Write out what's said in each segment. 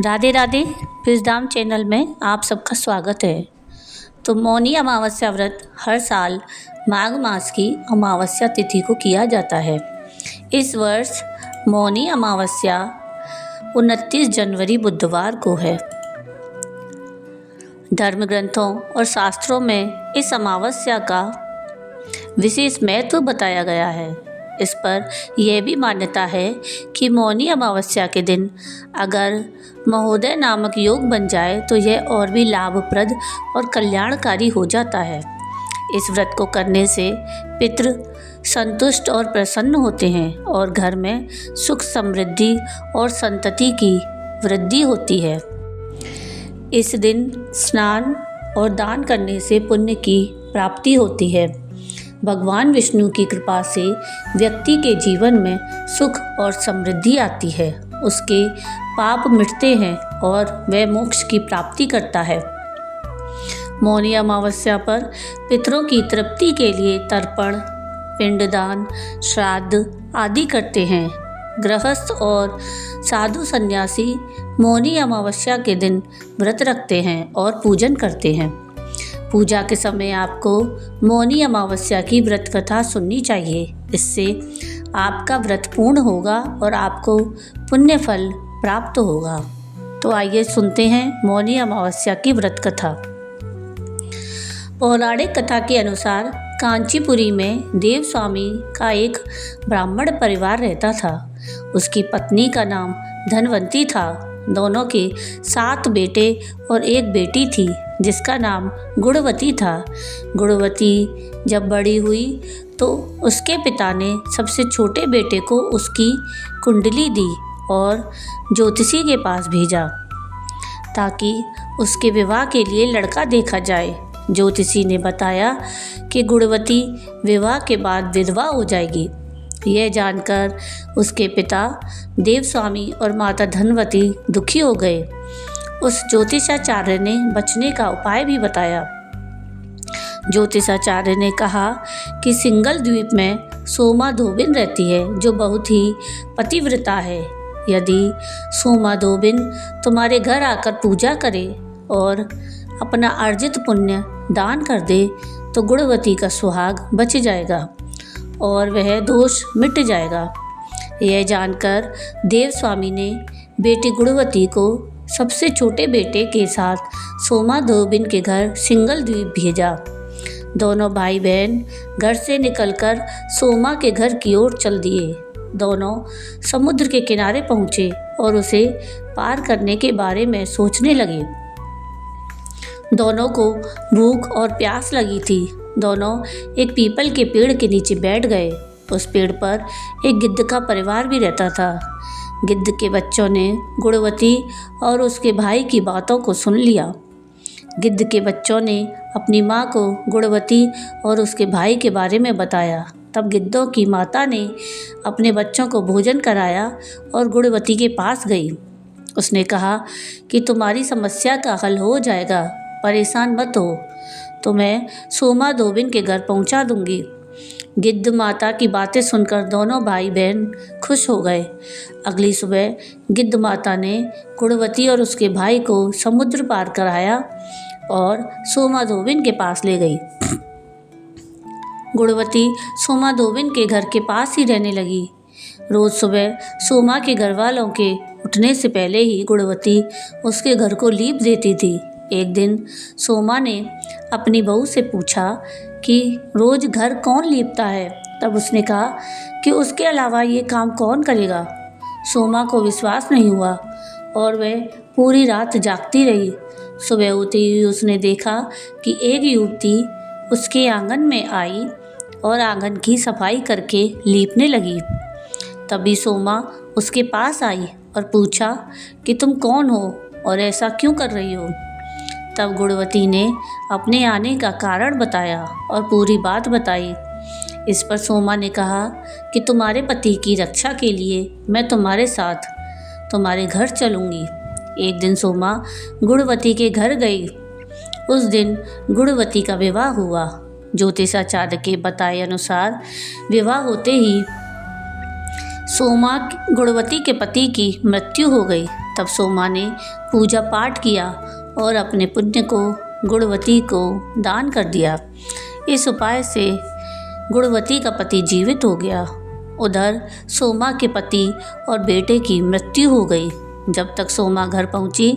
Radhe Radhe. फिजदाम channel में आप सबका स्वागत है। तो मौनी अमावस्या व्रत हर साल माघ मास की अमावस्या तिथि को किया जाता है। इस वर्ष मौनी अमावस्या 29 जनवरी बुधवार को है। धर्म ग्रंथों और शास्त्रों में इस अमावस्या का विशेष महत्व बताया गया है। इस पर यह भी मान्यता है कि मौनी अमावस्या के दिन अगर महोदय नामक योग बन जाए तो यह और भी लाभप्रद और कल्याणकारी हो जाता है। इस व्रत को करने से पितृ संतुष्ट और प्रसन्न होते हैं और घर में सुख समृद्धि और संतति की वृद्धि होती है। इस दिन स्नान और दान करने से पुण्य की प्राप्ति होती है। भगवान विष्णु की कृपा से व्यक्ति के जीवन में सुख और समृद्धि आती है, उसके पाप मिटते हैं और वह मोक्ष की प्राप्ति करता है। मौनी अमावस्या पर पितरों की तृप्ति के लिए तर्पण, पिंडदान, श्राद्ध आदि करते हैं। गृहस्थ और साधु सन्यासी मौनी अमावस्या के दिन व्रत रखते हैं और पूजन करते हैं। पूजा के समय आपको मौनी अमावस्या की व्रत कथा सुननी चाहिए। इससे आपका व्रत पूर्ण होगा और आपको पुण्य फल प्राप्त होगा। तो आइए सुनते हैं मौनी अमावस्या की व्रत कथा। पौराणिक कथा के अनुसार कांचीपुरी में देव स्वामी का एक ब्राह्मण परिवार रहता था। उसकी पत्नी का नाम धनवंती था। दोनों के 7 बेटे और 1 बेटी थी जिसका नाम गुणवती था। गुणवती जब बड़ी हुई तो उसके पिता ने सबसे छोटे बेटे को उसकी कुंडली दी और ज्योतिषी के पास भेजा ताकि उसके विवाह के लिए लड़का देखा जाए। ज्योतिषी ने बताया कि गुणवती विवाह के बाद विधवा हो जाएगी। यह जानकर उसके पिता देवस्वामी और माता धनवती दुखी हो गए। उस ज्योतिषाचार्य ने बचने का उपाय भी बताया। ज्योतिषाचार्य ने कहा कि सिंगल द्वीप में सोमा धोबिन रहती है जो बहुत ही पतिव्रता है। यदि सोमा धोबिन तुम्हारे घर आकर पूजा करे और अपना अर्जित पुण्य दान कर दे तो गुणवती का सुहाग बच जाएगा और वह दोष मिट जाएगा। यह जानकर देवस्वामी ने बेटी गुणवती को सबसे छोटे बेटे के साथ सोमा धोबिन के घर सिंगल द्वीप भेजा। दोनों भाई बहन घर से निकलकर सोमा के घर की ओर चल दिए। दोनों समुद्र के किनारे पहुँचे और उसे पार करने के बारे में सोचने लगे। दोनों को भूख और प्यास लगी थी। दोनों एक पीपल के पेड़ के नीचे बैठ गए। उस पेड़ पर एक गिद्ध का परिवार भी रहता था। गिद्ध के बच्चों ने गुणवती और उसके भाई की बातों को सुन लिया। गिद्ध के बच्चों ने अपनी माँ को गुणवती और उसके भाई के बारे में बताया। तब गिद्धों की माता ने अपने बच्चों को भोजन कराया और गुणवती के पास गई। उसने कहा कि तुम्हारी समस्या का हल हो जाएगा, परेशान मत हो, तो मैं सोमा धोबिन के घर पहुंचा दूंगी। गिद्ध माता की बातें सुनकर दोनों भाई बहन खुश हो गए। अगली सुबह गिद्ध माता ने गुणवती और उसके भाई को समुद्र पार कराया और सोमा धोबिन के पास ले गई। गुणवती सोमा धोबिन के घर के पास ही रहने लगी। रोज़ सुबह सोमा के घर वालों के उठने से पहले ही गुणवती उसके घर को लीप देती थी। एक दिन सोमा ने अपनी बहू से पूछा कि रोज़ घर कौन लीपता है। तब उसने कहा कि उसके अलावा ये काम कौन करेगा। सोमा को विश्वास नहीं हुआ और वह पूरी रात जागती रही। सुबह होते ही उसने देखा कि एक युवती उसके आंगन में आई और आंगन की सफाई करके लीपने लगी। तभी सोमा उसके पास आई और पूछा कि तुम कौन हो और ऐसा क्यों कर रही हो। तब गुणवती ने अपने आने का कारण बताया और पूरी बात बताई। इस पर सोमा ने कहा कि तुम्हारे पति की रक्षा के लिए मैं तुम्हारे साथ तुम्हारे घर चलूँगी। एक दिन सोमा गुणवती के घर गई। उस दिन गुणवती का विवाह हुआ। ज्योतिषाचार्य के बताए अनुसार विवाह होते ही सोमा गुणवती के पति की मृत्यु हो गई। तब सोमा ने पूजा पाठ किया और अपने पुण्य को गुणवती को दान कर दिया। इस उपाय से गुणवती का पति जीवित हो गया। उधर सोमा के पति और बेटे की मृत्यु हो गई। जब तक सोमा घर पहुंची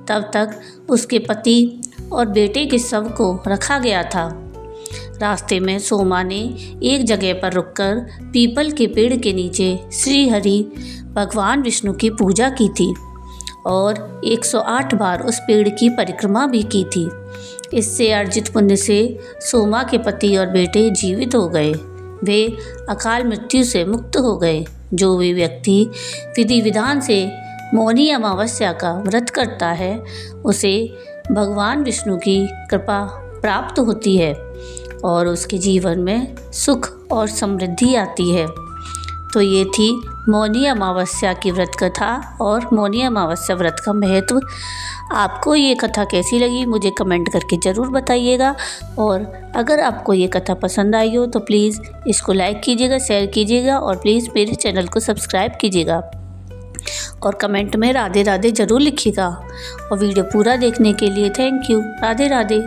तब तक उसके पति और बेटे के शव को रखा गया था। रास्ते में सोमा ने एक जगह पर रुककर पीपल के पेड़ के नीचे श्री हरि भगवान विष्णु की पूजा की थी और 108 बार उस पेड़ की परिक्रमा भी की थी। इससे अर्जित पुण्य से सोमा के पति और बेटे जीवित हो गए। वे अकाल मृत्यु से मुक्त हो गए। जो भी व्यक्ति विधि विधान से मौनी अमावस्या का व्रत करता है उसे भगवान विष्णु की कृपा प्राप्त होती है और उसके जीवन में सुख और समृद्धि आती है। तो ये थी मौनी अमावस्या की व्रत कथा और मौनी अमावस्या व्रत का महत्व। आपको ये कथा कैसी लगी मुझे कमेंट करके ज़रूर बताइएगा और अगर आपको ये कथा पसंद आई हो तो प्लीज़ इसको लाइक कीजिएगा, शेयर कीजिएगा और प्लीज़ मेरे चैनल को सब्सक्राइब कीजिएगा और कमेंट में राधे राधे ज़रूर लिखिएगा। और वीडियो पूरा देखने के लिए थैंक यू। राधे राधे।